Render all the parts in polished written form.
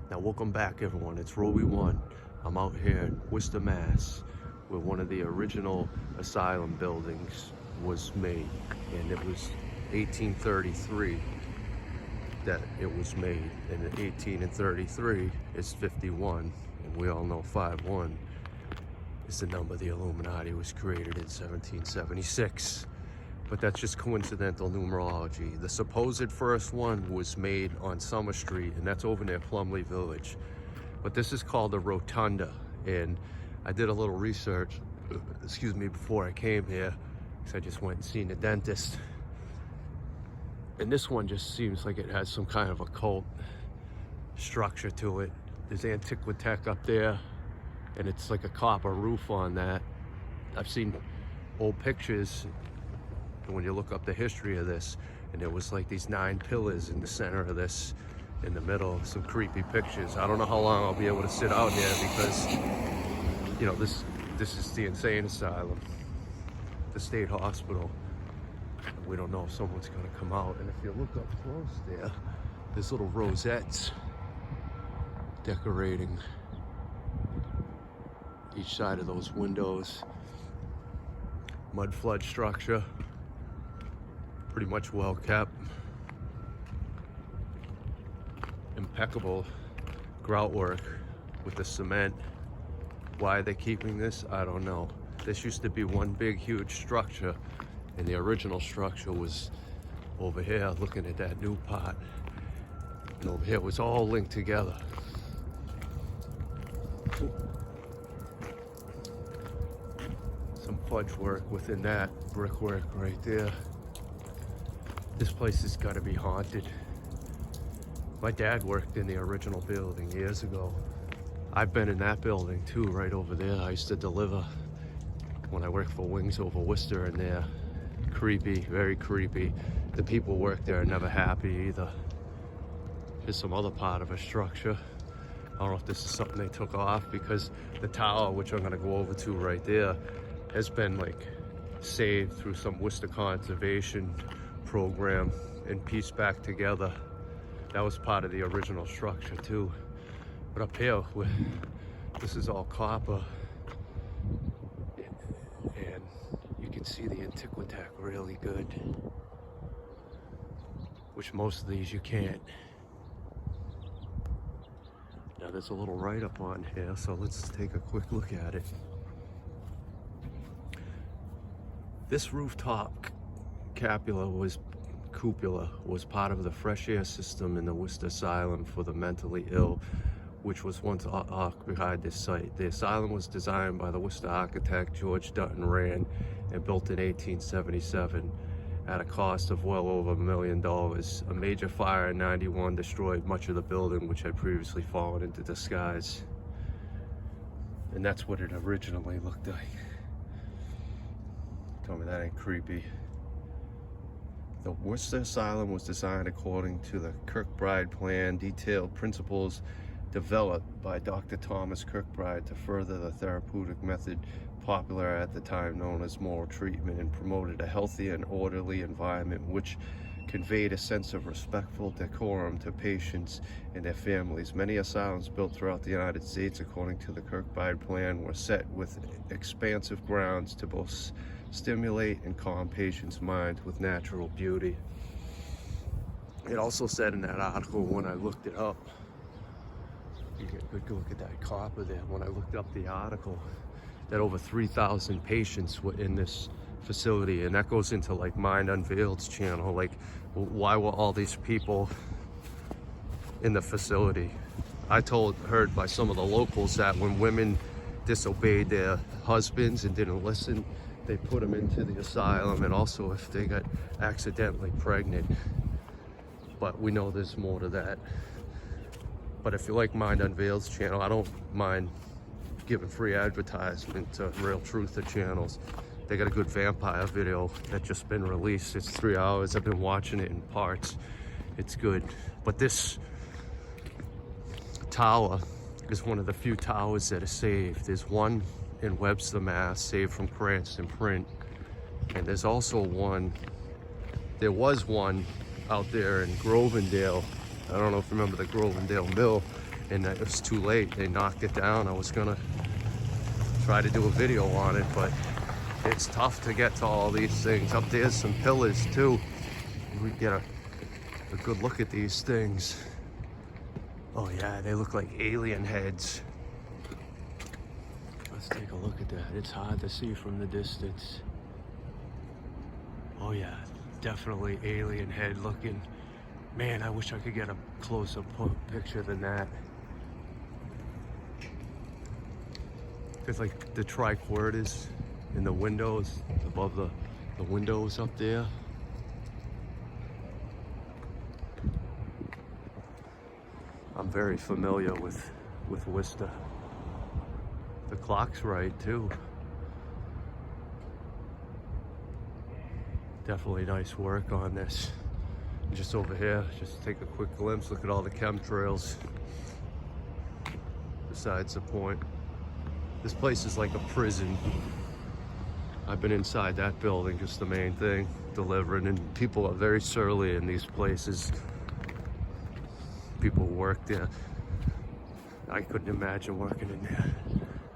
Now welcome back everyone, it's Roby 1. I'm out here in Worcester, Mass, where one of the original asylum buildings was made, and it was 1833 that it was made, and 18 and 33 is 51, and we all know 5-1 is the number the Illuminati was created in 1776. But that's just coincidental numerology. The supposed first one was made on Summer Street, and that's over near Plumley Village. But this is called a rotunda, and I did a little research, excuse me, before I came here, because I just went and seen the dentist. And this one just seems like it has some kind of occult structure to it. There's Antiquitech up there, and it's like a copper roof on that. I've seen old pictures, and when you look up the history of this, and there was like these 9 pillars in the center of this, in the middle, some creepy pictures. I don't know how long I'll be able to sit out here because, you know, this is the insane asylum, the state hospital. We don't know if someone's gonna come out. And if you look up close there's little rosettes decorating each side of those windows. Mud flood structure, pretty much well kept. Impeccable grout work with the cement. Why are they keeping this? I don't know. This used to be one big huge structure, and the original structure was over here looking at that new part, and over here was all linked together. Some fudge work within that brickwork right there. This place has got to be haunted. My dad worked in the original building years ago. I've been in that building too, right over there. I used to deliver when I worked for Wings over Worcester, and they're creepy, very creepy. The people work there are never happy either. Here's some other part of a structure. I don't know if this is something they took off, because the tower, which I'm gonna go over to right there, has been like saved through some Worcester conservation program and pieced back together. That was part of the original structure too. But up here, this is all copper, and you can see the Antiquitech really good, which most of these you can't. Now there's a little write-up on here, so let's take a quick look at it. This rooftop cupola was part of the fresh air system in the Worcester Asylum for the mentally ill, which was once occupied this site. The asylum was designed by the Worcester architect George Dutton Rand and built in 1877 at a cost of well over $1 million. A major fire in '91 destroyed much of the building, which had previously fallen into disguise. And that's what it originally looked like. Tell me that ain't creepy. The Worcester Asylum was designed according to the Kirkbride plan, detailed principles developed by Dr. Thomas Kirkbride to further the therapeutic method popular at the time known as moral treatment, and promoted a healthy and orderly environment which conveyed a sense of respectful decorum to patients and their families. Many asylums built throughout the United States according to the Kirkbride plan were set with expansive grounds to both stimulate and calm patients' minds with natural beauty. It also said in that article, when I looked it up, you get a good look at that copper there. When I looked up the article, that over 3,000 patients were in this facility, and that goes into like Mind Unveiled's channel. Like, why were all these people in the facility? I heard by some of the locals that when women disobeyed their husbands and didn't listen, they put them into the asylum, and also if they got accidentally pregnant. But we know there's more to that. But if you like Mind Unveiled's channel, I don't mind giving free advertisement to Real Truth channels. They got a good vampire video that's just been released. It's 3 hours. I've been watching it in parts. It's good. But this tower is one of the few towers that are saved. There's one in Webster, Mass, saved from Cranston Print. And there's also one, there was one out there in Grovendale. I don't know if you remember the Grovendale Mill. and it was too late. They knocked it down. I was gonna try to do a video on it, but it's tough to get to all these things. Up there's some pillars too. We get a good look at these things. Oh yeah, they look like alien heads. Let's take a look at that. It's hard to see from the distance. Oh yeah, definitely alien head looking. Man, I wish I could get a close-up picture than that. There's like the tricorters in the windows, above the windows up there. I'm very familiar with Worcester. The clock's right too. Definitely nice work on this. Just over here, just take a quick glimpse, look at all the chemtrails besides the point. This place is like a prison. I've been inside that building, just the main thing, delivering, and people are very surly in these places. People work there. I couldn't imagine working in there.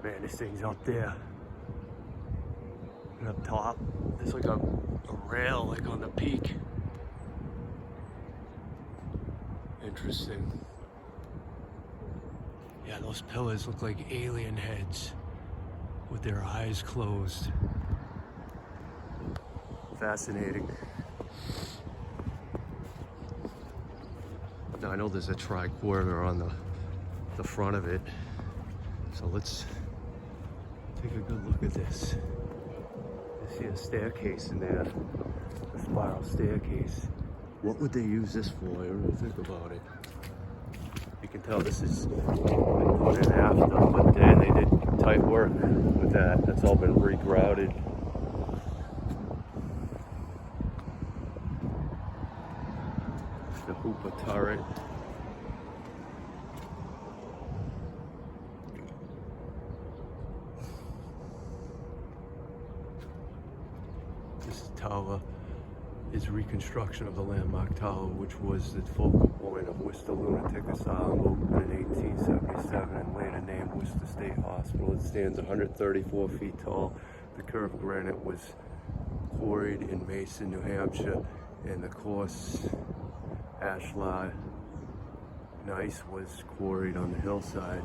Man, this thing's up there. And up top, there's like a rail like on the peak. Interesting. Yeah, those pillars look like alien heads with their eyes closed. Fascinating. Now I know there's a tricorder on the front of it. So let's take a good look at this. I see a staircase in there, a spiral staircase. What would they use this for? I don't think about it. You can tell this is been put in after, but then they did tight work with that. That's all been regrouted. The Hooper turret. This tower is reconstruction of the landmark tower, which was the focal point of Worcester Lunatic Asylum, opened in 1877 and later named Worcester State Hospital. It stands 134 feet tall. The curved granite was quarried in Mason, New Hampshire, and the coarse ashlar gneiss was quarried on the hillside.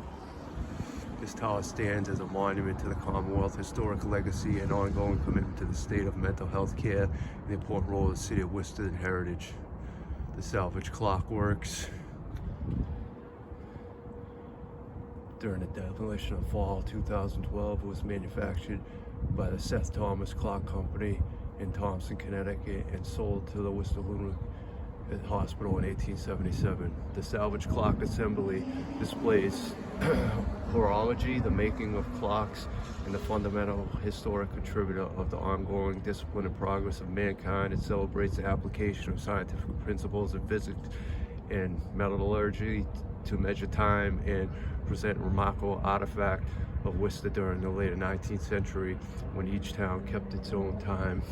This tower stands as a monument to the Commonwealth historic legacy and ongoing commitment to the state of mental health care and the important role of the city of Worcester in heritage. The Salvaged clock works. During the demolition of fall 2012, it was manufactured by the Seth Thomas Clock Company in Thompson, Connecticut, and sold to the Worcester Lunatic Hospital in 1877. The salvage clock assembly displays horology, the making of clocks, and the fundamental historic contributor of the ongoing discipline and progress of mankind. It celebrates the application of scientific principles of physics and metallurgy to measure time and present a remarkable artifact of Worcester during the later 19th century when each town kept its own time.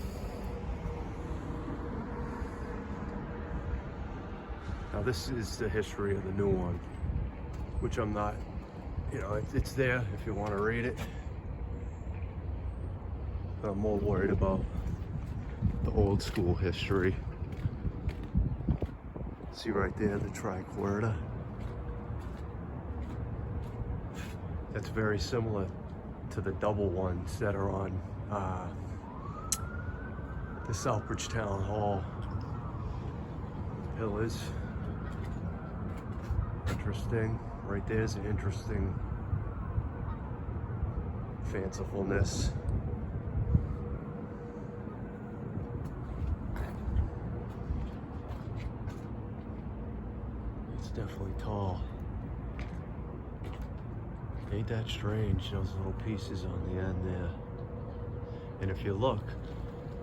Now this is the history of the new one, which I'm not, it's there if you want to read it. But I'm more worried about the old school history. See right there, the tricorder. That's very similar to the double ones that are on the Southbridge Town Hall pillars. Interesting. Right there's an interesting fancifulness. It's definitely tall. Ain't that strange, those little pieces on the end there. And if you look,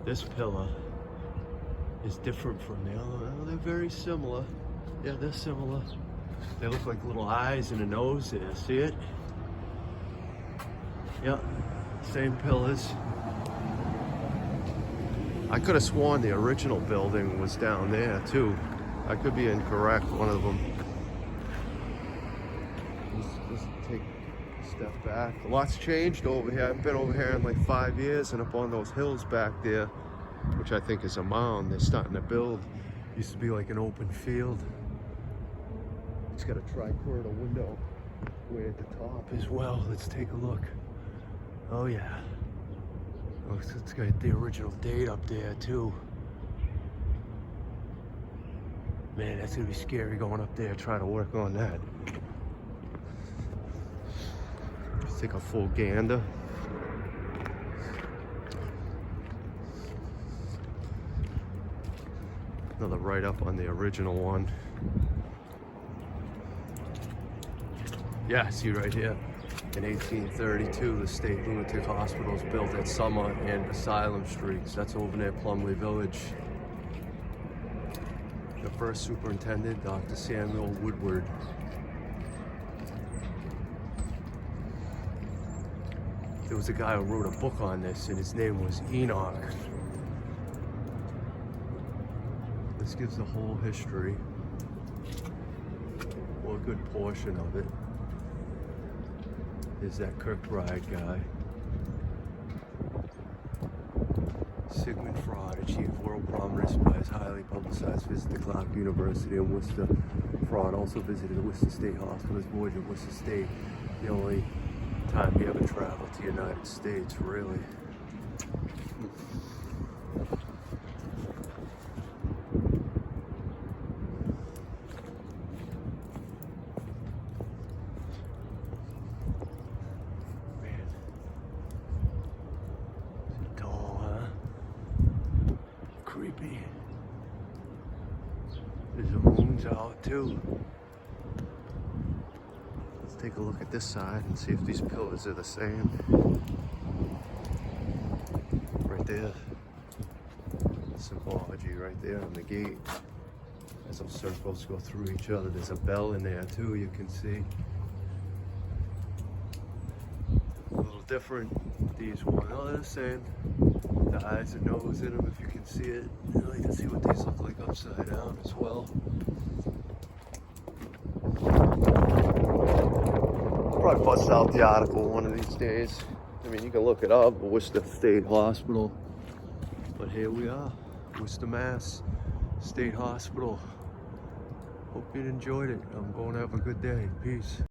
this pillar is different from the other. Oh, they're very similar. Yeah, they're similar. They look like little eyes and a nose there, see it? Yep, same pillars. I could have sworn the original building was down there too. I could be incorrect, one of them. Just take a step back. A lot's changed over here. I've been over here in like 5 years, and up on those hills back there, which I think is a mound, they're starting to build. Used to be like an open field. It's got a tri-corridor window way at the top as well. Let's take a look. Oh yeah. Oh, it's got the original date up there too. Man, that's gonna be scary going up there trying to work on that. Let's take a full gander. Another write-up on the original one. Yeah, see right here. In 1832, the state lunatic hospital was built at Summer and Asylum Streets. That's over near Plumley Village. The first superintendent, Dr. Samuel Woodward. There was a guy who wrote a book on this, and his name was Enoch. This gives the whole history, or a good portion of it. Is that Kirkbride guy. Sigmund Freud achieved world prominence by his highly publicized visit to Clark University in Worcester. Freud also visited the Worcester State Hospital. His voyage at Worcester State, the only time he ever traveled to the United States, really. Creepy. There's the moon's out too. Let's take a look at this side and see if these pillars are the same. Right there. Symbology right there on the gate. As those circles go through each other, there's a bell in there too, you can see. A little different. These ones, oh, they're the same. The eyes and nose in them, if you can see it. I'd like to see what these look like upside down as well. Probably bust out the article one of these days. I mean, you can look it up, Worcester State Hospital. But here we are, Worcester, Mass. State Hospital. Hope you enjoyed it. I'm going to have a good day. Peace.